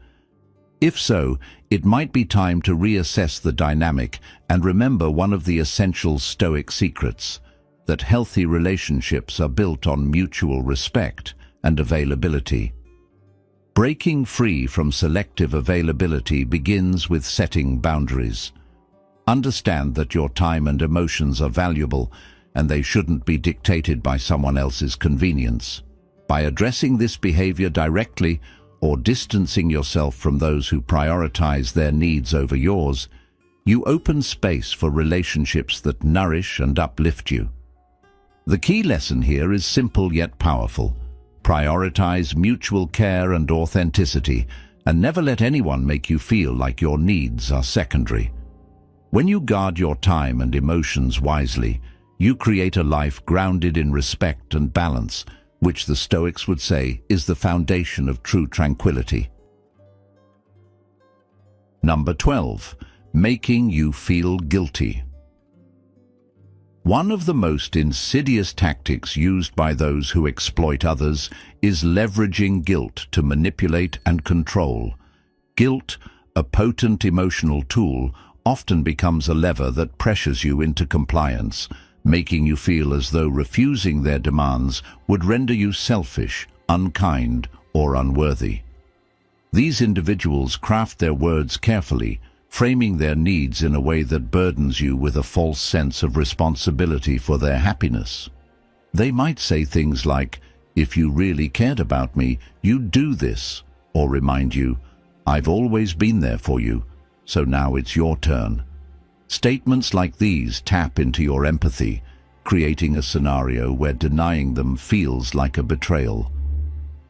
If so, it might be time to reassess the dynamic and remember one of the essential Stoic secrets, that healthy relationships are built on mutual respect and availability. Breaking free from selective availability begins with setting boundaries. Understand that your time and emotions are valuable, and they shouldn't be dictated by someone else's convenience. By addressing this behavior directly, or distancing yourself from those who prioritize their needs over yours, you open space for relationships that nourish and uplift you. The key lesson here is simple yet powerful. Prioritize mutual care and authenticity, and never let anyone make you feel like your needs are secondary. When you guard your time and emotions wisely, you create a life grounded in respect and balance, which the Stoics would say is the foundation of true tranquility. Number 12. Making you feel guilty. One of the most insidious tactics used by those who exploit others is leveraging guilt to manipulate and control. Guilt, a potent emotional tool, often becomes a lever that pressures you into compliance, making you feel as though refusing their demands would render you selfish, unkind, or unworthy. These individuals craft their words carefully, framing their needs in a way that burdens you with a false sense of responsibility for their happiness. They might say things like, "If you really cared about me, you'd do this," or remind you, "I've always been there for you, so now it's your turn." Statements like these tap into your empathy, creating a scenario where denying them feels like a betrayal.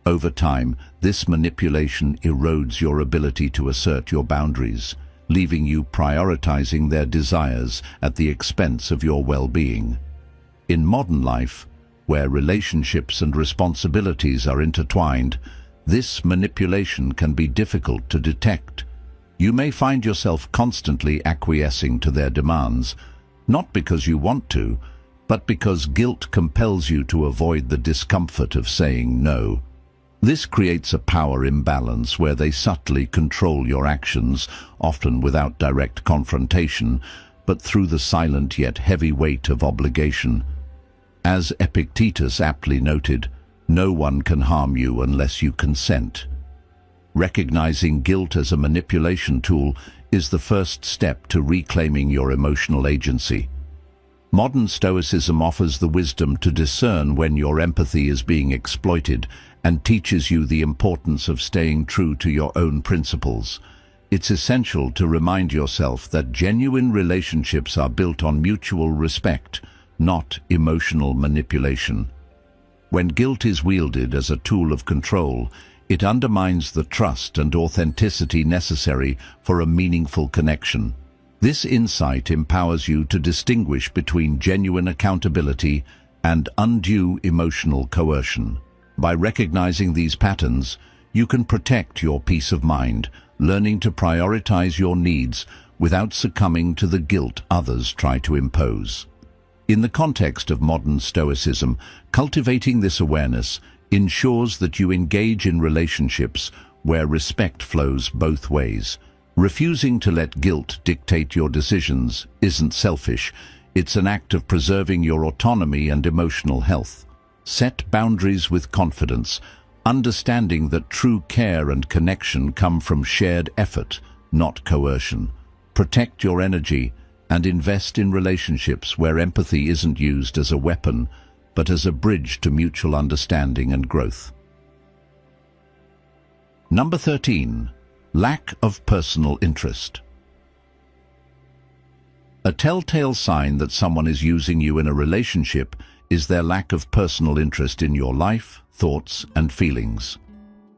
Over time, this manipulation erodes your ability to assert your boundaries, leaving you prioritizing their desires at the expense of your well-being. In modern life, where relationships and responsibilities are intertwined, this manipulation can be difficult to detect. You may find yourself constantly acquiescing to their demands, not because you want to, but because guilt compels you to avoid the discomfort of saying no. This creates a power imbalance where they subtly control your actions, often without direct confrontation, but through the silent yet heavy weight of obligation. As Epictetus aptly noted, no one can harm you unless you consent. Recognizing guilt as a manipulation tool is the first step to reclaiming your emotional agency. Modern Stoicism offers the wisdom to discern when your empathy is being exploited and teaches you the importance of staying true to your own principles. It's essential to remind yourself that genuine relationships are built on mutual respect, not emotional manipulation. When guilt is wielded as a tool of control, it undermines the trust and authenticity necessary for a meaningful connection. This insight empowers you to distinguish between genuine accountability and undue emotional coercion. By recognizing these patterns, you can protect your peace of mind, learning to prioritize your needs without succumbing to the guilt others try to impose. In the context of modern Stoicism, cultivating this awareness ensures that you engage in relationships where respect flows both ways. Refusing to let guilt dictate your decisions isn't selfish, it's an act of preserving your autonomy and emotional health. Set boundaries with confidence, understanding that true care and connection come from shared effort, not coercion. Protect your energy and invest in relationships where empathy isn't used as a weapon, but as a bridge to mutual understanding and growth. Number 13. Lack of personal interest. A telltale sign that someone is using you in a relationship is their lack of personal interest in your life, thoughts, and feelings.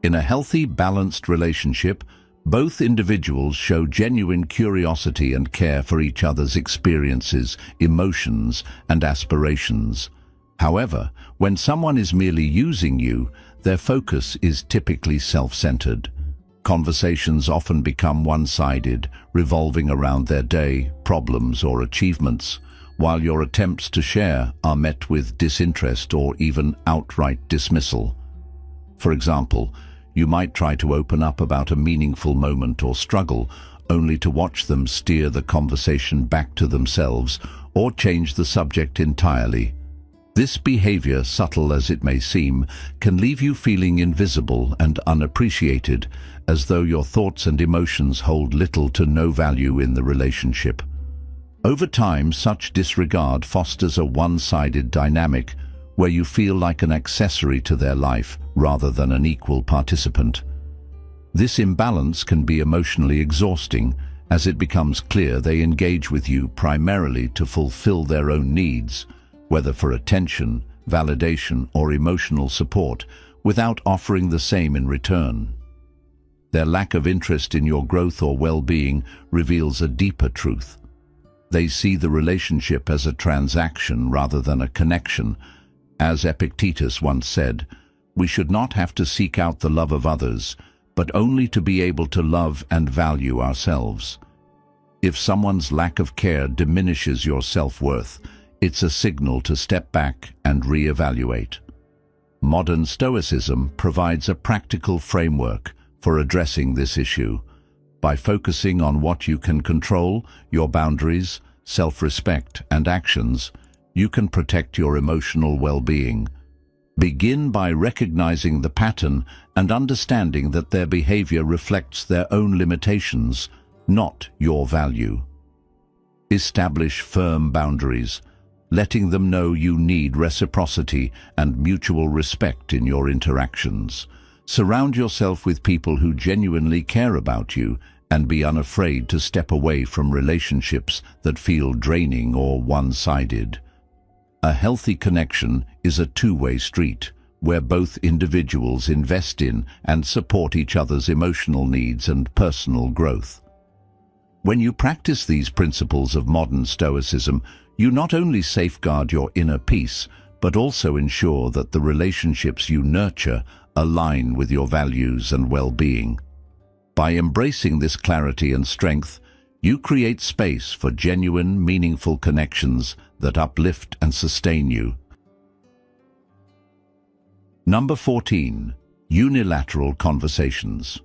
In a healthy, balanced relationship, both individuals show genuine curiosity and care for each other's experiences, emotions, and aspirations. However, when someone is merely using you, their focus is typically self-centered. Conversations often become one-sided, revolving around their day, problems, or achievements, while your attempts to share are met with disinterest or even outright dismissal. For example, you might try to open up about a meaningful moment or struggle, only to watch them steer the conversation back to themselves or change the subject entirely. This behavior, subtle as it may seem, can leave you feeling invisible and unappreciated, as though your thoughts and emotions hold little to no value in the relationship. Over time, such disregard fosters a one-sided dynamic where you feel like an accessory to their life rather than an equal participant. This imbalance can be emotionally exhausting, as it becomes clear they engage with you primarily to fulfill their own needs, whether for attention, validation, or emotional support, without offering the same in return. Their lack of interest in your growth or well-being reveals a deeper truth. They see the relationship as a transaction rather than a connection. As Epictetus once said, we should not have to seek out the love of others, but only to be able to love and value ourselves. If someone's lack of care diminishes your self-worth, it's a signal to step back and re-evaluate. Modern Stoicism provides a practical framework for addressing this issue. By focusing on what you can control, your boundaries, self-respect, and actions, you can protect your emotional well-being. Begin by recognizing the pattern and understanding that their behavior reflects their own limitations, not your value. Establish firm boundaries, letting them know you need reciprocity and mutual respect in your interactions. Surround yourself with people who genuinely care about you and be unafraid to step away from relationships that feel draining or one-sided. A healthy connection is a two-way street, where both individuals invest in and support each other's emotional needs and personal growth. When you practice these principles of modern Stoicism, you not only safeguard your inner peace, but also ensure that the relationships you nurture align with your values and well-being. By embracing this clarity and strength, You create space for genuine, meaningful connections that uplift and sustain you. Number 14. Unilateral conversations.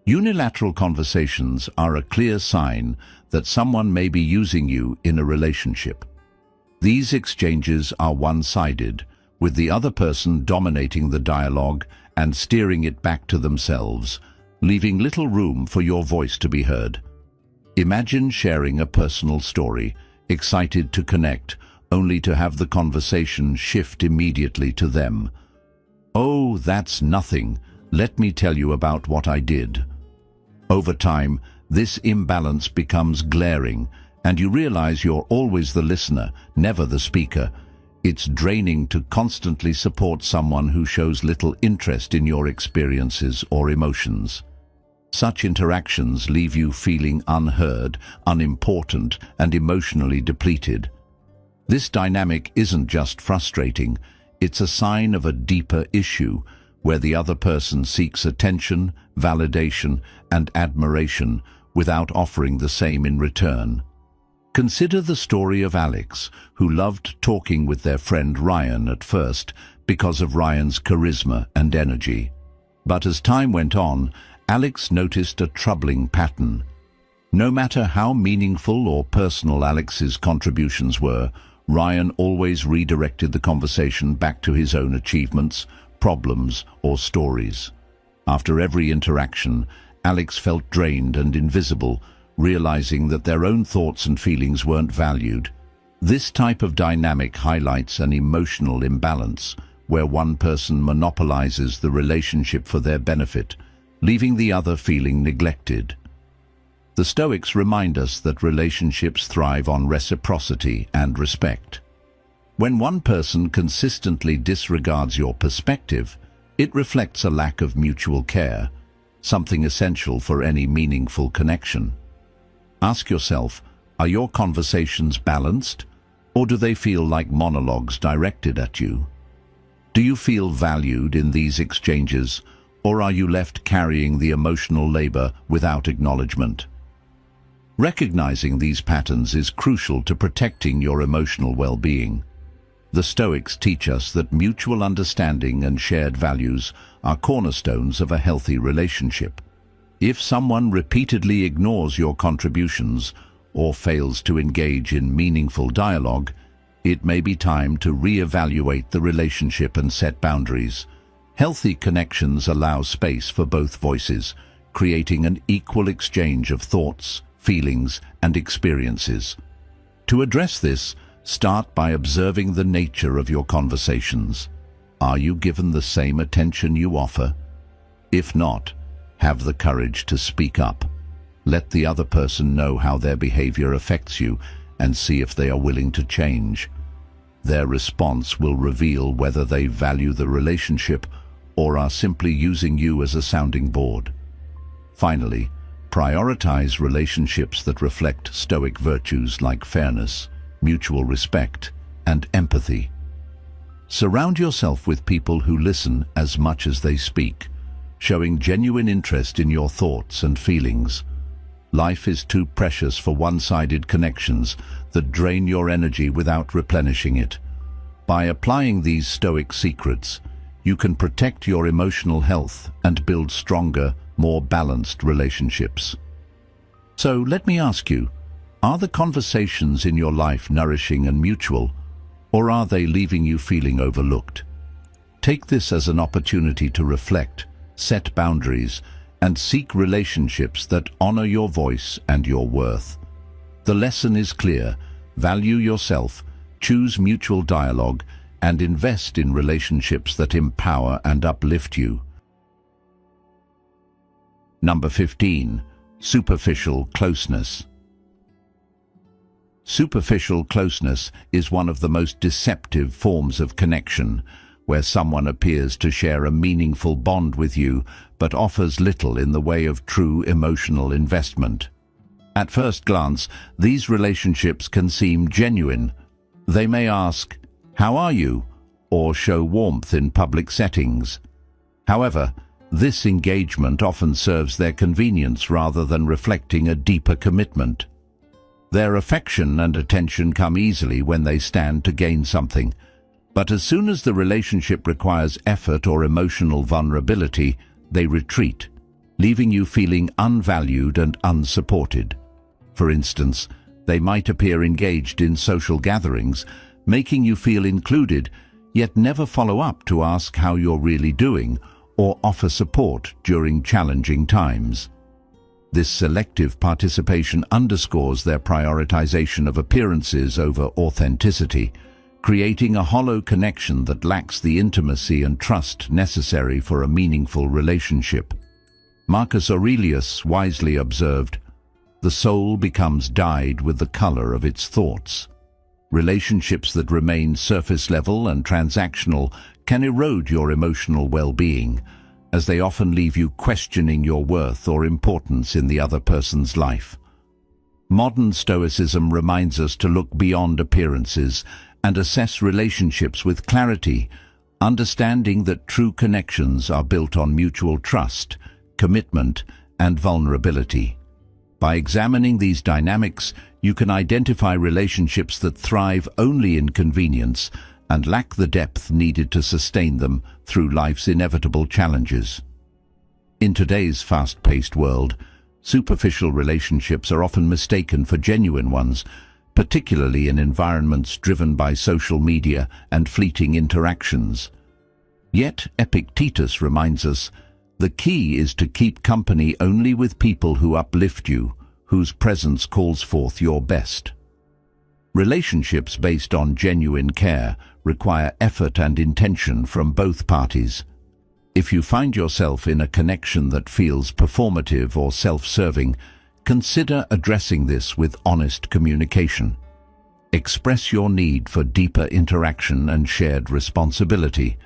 Unilateral conversations are a clear sign that someone may be using you in a relationship. These exchanges are one-sided, with the other person dominating the dialogue and steering it back to themselves, leaving little room for your voice to be heard. Imagine sharing a personal story, excited to connect, only to have the conversation shift immediately to them. "Oh, that's nothing. Let me tell you about what I did." Over time, this imbalance becomes glaring, and you realize you're always the listener, never the speaker. It's draining to constantly support someone who shows little interest in your experiences or emotions. Such interactions leave you feeling unheard, unimportant, and emotionally depleted. This dynamic isn't just frustrating, it's a sign of a deeper issue, where the other person seeks attention, validation, and admiration without offering the same in return. Consider the story of Alex, who loved talking with their friend Ryan at first because of Ryan's charisma and energy. But as time went on, Alex noticed a troubling pattern. No matter how meaningful or personal Alex's contributions were, Ryan always redirected the conversation back to his own achievements, problems, or stories. After every interaction, Alex felt drained and invisible, realizing that their own thoughts and feelings weren't valued. This type of dynamic highlights an emotional imbalance, where one person monopolizes the relationship for their benefit, leaving the other feeling neglected. The Stoics remind us that relationships thrive on reciprocity and respect. When one person consistently disregards your perspective, it reflects a lack of mutual care, something essential for any meaningful connection. Ask yourself, are your conversations balanced, or do they feel like monologues directed at you? Do you feel valued in these exchanges, or are you left carrying the emotional labor without acknowledgement? Recognizing these patterns is crucial to protecting your emotional well-being. The Stoics teach us that mutual understanding and shared values are cornerstones of a healthy relationship. If someone repeatedly ignores your contributions or fails to engage in meaningful dialogue, it may be time to reevaluate the relationship and set boundaries. Healthy connections allow space for both voices, creating an equal exchange of thoughts, feelings, and experiences. To address this, start by observing the nature of your conversations. Are you given the same attention you offer? If not, have the courage to speak up. Let the other person know how their behavior affects you and see if they are willing to change. Their response will reveal whether they value the relationship or are simply using you as a sounding board. Finally, prioritize relationships that reflect Stoic virtues like fairness, mutual respect, and empathy. Surround yourself with people who listen as much as they speak, showing genuine interest in your thoughts and feelings. Life is too precious for one-sided connections that drain your energy without replenishing it. By applying these Stoic secrets, you can protect your emotional health and build stronger, more balanced relationships. So let me ask you, are the conversations in your life nourishing and mutual, or are they leaving you feeling overlooked? Take this as an opportunity to reflect, set boundaries, and seek relationships that honor your voice and your worth. The lesson is clear: value yourself, choose mutual dialogue, and invest in relationships that empower and uplift you. Number 15. Superficial closeness. Superficial closeness is one of the most deceptive forms of connection, where someone appears to share a meaningful bond with you but offers little in the way of true emotional investment. At first glance, these relationships can seem genuine. They may ask, "How are you?" or show warmth in public settings. However, This engagement often serves their convenience rather than reflecting a deeper commitment. Their affection and attention come easily when they stand to gain something, but as soon as the relationship requires effort or emotional vulnerability, they retreat, leaving you feeling unvalued and unsupported. For instance, they might appear engaged in social gatherings, making you feel included, yet never follow up to ask how you're really doing or offer support during challenging times. This selective participation underscores their prioritization of appearances over authenticity, creating a hollow connection that lacks the intimacy and trust necessary for a meaningful relationship. Marcus Aurelius wisely observed, "The soul becomes dyed with the color of its thoughts." Relationships that remain surface level and transactional can erode your emotional well-being, as they often leave you questioning your worth or importance in the other person's life. Modern Stoicism reminds us to look beyond appearances and assess relationships with clarity, understanding that true connections are built on mutual trust, commitment, and vulnerability. By examining these dynamics, you can identify relationships that thrive only in convenience and lack the depth needed to sustain them through life's inevitable challenges. In today's fast-paced world, superficial relationships are often mistaken for genuine ones, particularly in environments driven by social media and fleeting interactions. Yet, Epictetus reminds us, the key is to keep company only with people who uplift you, whose presence calls forth your best. Relationships based on genuine care require effort and intention from both parties. If you find yourself in a connection that feels performative or self-serving, consider addressing this with honest communication. Express your need for deeper interaction and shared responsibility,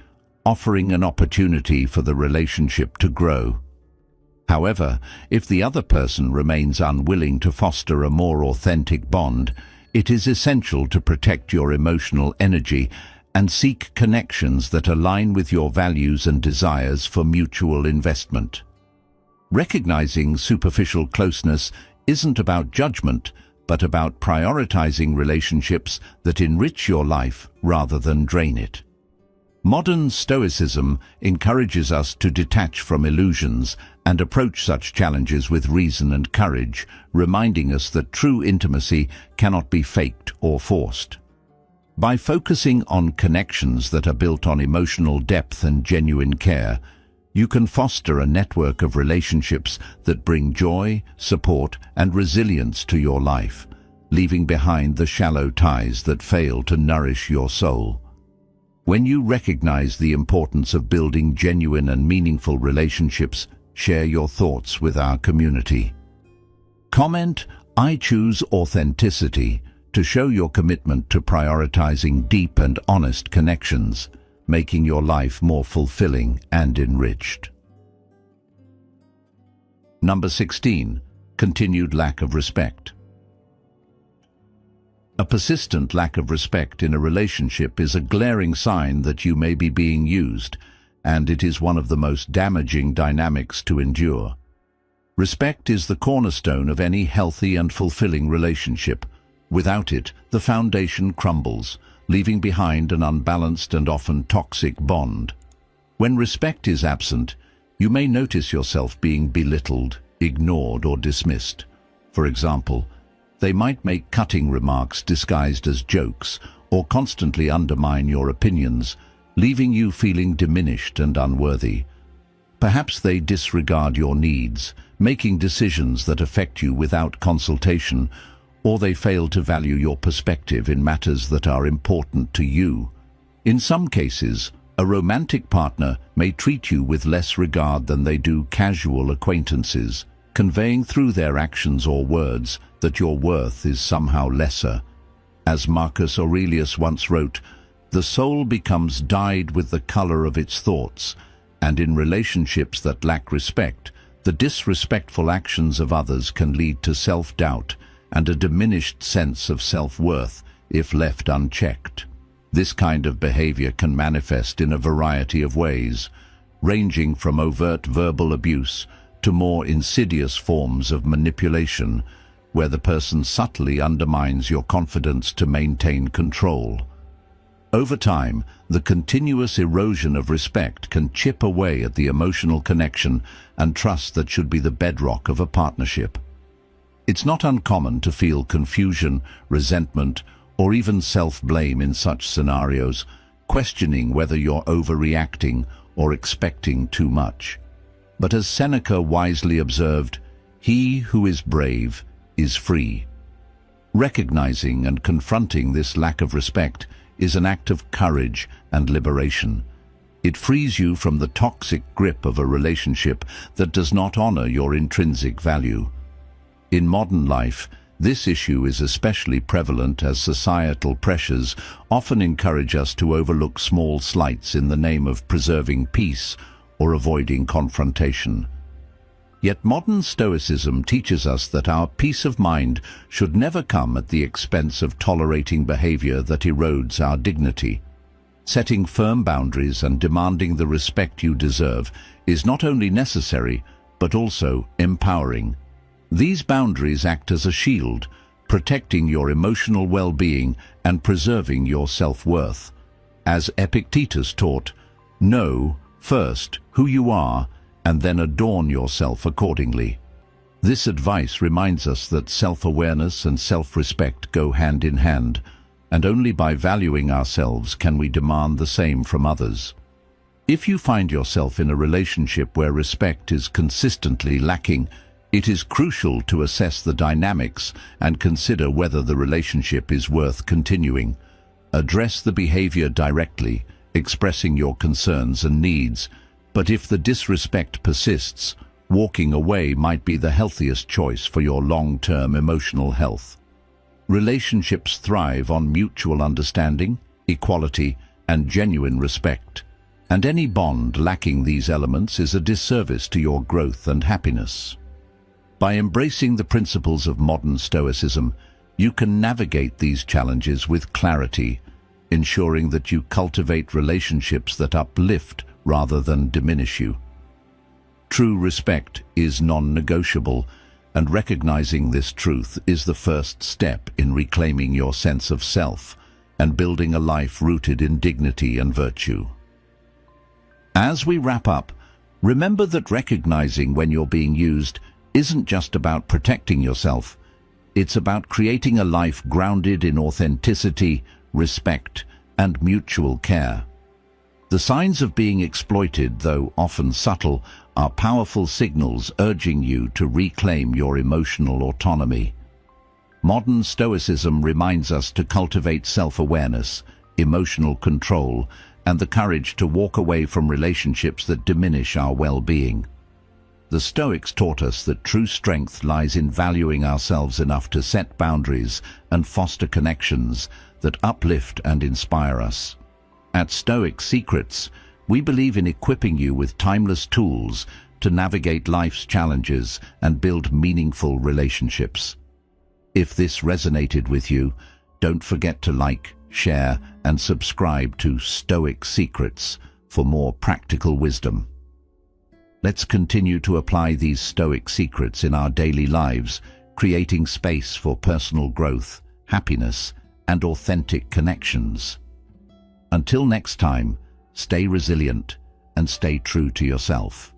offering an opportunity for the relationship to grow. However, if the other person remains unwilling to foster a more authentic bond, it is essential to protect your emotional energy and seek connections that align with your values and desires for mutual investment. Recognizing superficial closeness isn't about judgment, but about prioritizing relationships that enrich your life rather than drain it. Modern Stoicism encourages us to detach from illusions and approach such challenges with reason and courage, reminding us that true intimacy cannot be faked or forced. By focusing on connections that are built on emotional depth and genuine care, you can foster a network of relationships that bring joy, support, and resilience to your life, leaving behind the shallow ties that fail to nourish your soul. When you recognize the importance of building genuine and meaningful relationships, share your thoughts with our community. Comment, "I choose authenticity," to show your commitment to prioritizing deep and honest connections, making your life more fulfilling and enriched. Number 16. Continued lack of respect. A persistent lack of respect in a relationship is a glaring sign that you may be being used, and it is one of the most damaging dynamics to endure. Respect is the cornerstone of any healthy and fulfilling relationship. Without it, the foundation crumbles, leaving behind an unbalanced and often toxic bond. When respect is absent, you may notice yourself being belittled, ignored, or dismissed. For example, they might make cutting remarks disguised as jokes or constantly undermine your opinions, leaving you feeling diminished and unworthy. Perhaps they disregard your needs, making decisions that affect you without consultation, or they fail to value your perspective in matters that are important to you. In some cases, a romantic partner may treat you with less regard than they do casual acquaintances, conveying through their actions or words that your worth is somehow lesser. As Marcus Aurelius once wrote, "The soul becomes dyed with the color of its thoughts," and in relationships that lack respect, the disrespectful actions of others can lead to self-doubt and a diminished sense of self-worth if left unchecked. This kind of behavior can manifest in a variety of ways, ranging from overt verbal abuse to more insidious forms of manipulation, where the person subtly undermines your confidence to maintain control. Over time, the continuous erosion of respect can chip away at the emotional connection and trust that should be the bedrock of a partnership. It's not uncommon to feel confusion, resentment, or even self-blame in such scenarios, questioning whether you're overreacting or expecting too much. But as Seneca wisely observed, "He who is brave is free." Recognizing and confronting this lack of respect is an act of courage and liberation. It frees you from the toxic grip of a relationship that does not honor your intrinsic value. In modern life, this issue is especially prevalent as societal pressures often encourage us to overlook small slights in the name of preserving peace or avoiding confrontation. Yet modern Stoicism teaches us that our peace of mind should never come at the expense of tolerating behavior that erodes our dignity. Setting firm boundaries and demanding the respect you deserve is not only necessary, but also empowering. These boundaries act as a shield, protecting your emotional well-being and preserving your self-worth. As Epictetus taught, know first who you are and then adorn yourself accordingly. This advice reminds us that self-awareness and self-respect go hand in hand, and only by valuing ourselves can we demand the same from others. If you find yourself in a relationship where respect is consistently lacking, it is crucial to assess the dynamics and consider whether the relationship is worth continuing. Address the behavior directly, expressing your concerns and needs, but if the disrespect persists, walking away might be the healthiest choice for your long-term emotional health. Relationships thrive on mutual understanding, equality, and genuine respect, and any bond lacking these elements is a disservice to your growth and happiness. By embracing the principles of modern Stoicism, you can navigate these challenges with clarity, ensuring that you cultivate relationships that uplift rather than diminish you. True respect is non-negotiable, and recognizing this truth is the first step in reclaiming your sense of self and building a life rooted in dignity and virtue. As we wrap up, remember that recognizing when you're being used isn't just about protecting yourself. It's about creating a life grounded in authenticity, respect, and mutual care. The signs of being exploited, though often subtle, are powerful signals urging you to reclaim your emotional autonomy. Modern Stoicism reminds us to cultivate self-awareness, emotional control, and the courage to walk away from relationships that diminish our well-being. The Stoics taught us that true strength lies in valuing ourselves enough to set boundaries and foster connections that uplift and inspire us. At Stoic Secrets, we believe in equipping you with timeless tools to navigate life's challenges and build meaningful relationships. If this resonated with you, don't forget to like, share, and subscribe to Stoic Secrets for more practical wisdom. Let's continue to apply these Stoic secrets in our daily lives, creating space for personal growth, happiness, and authentic connections. Until next time, stay resilient and stay true to yourself.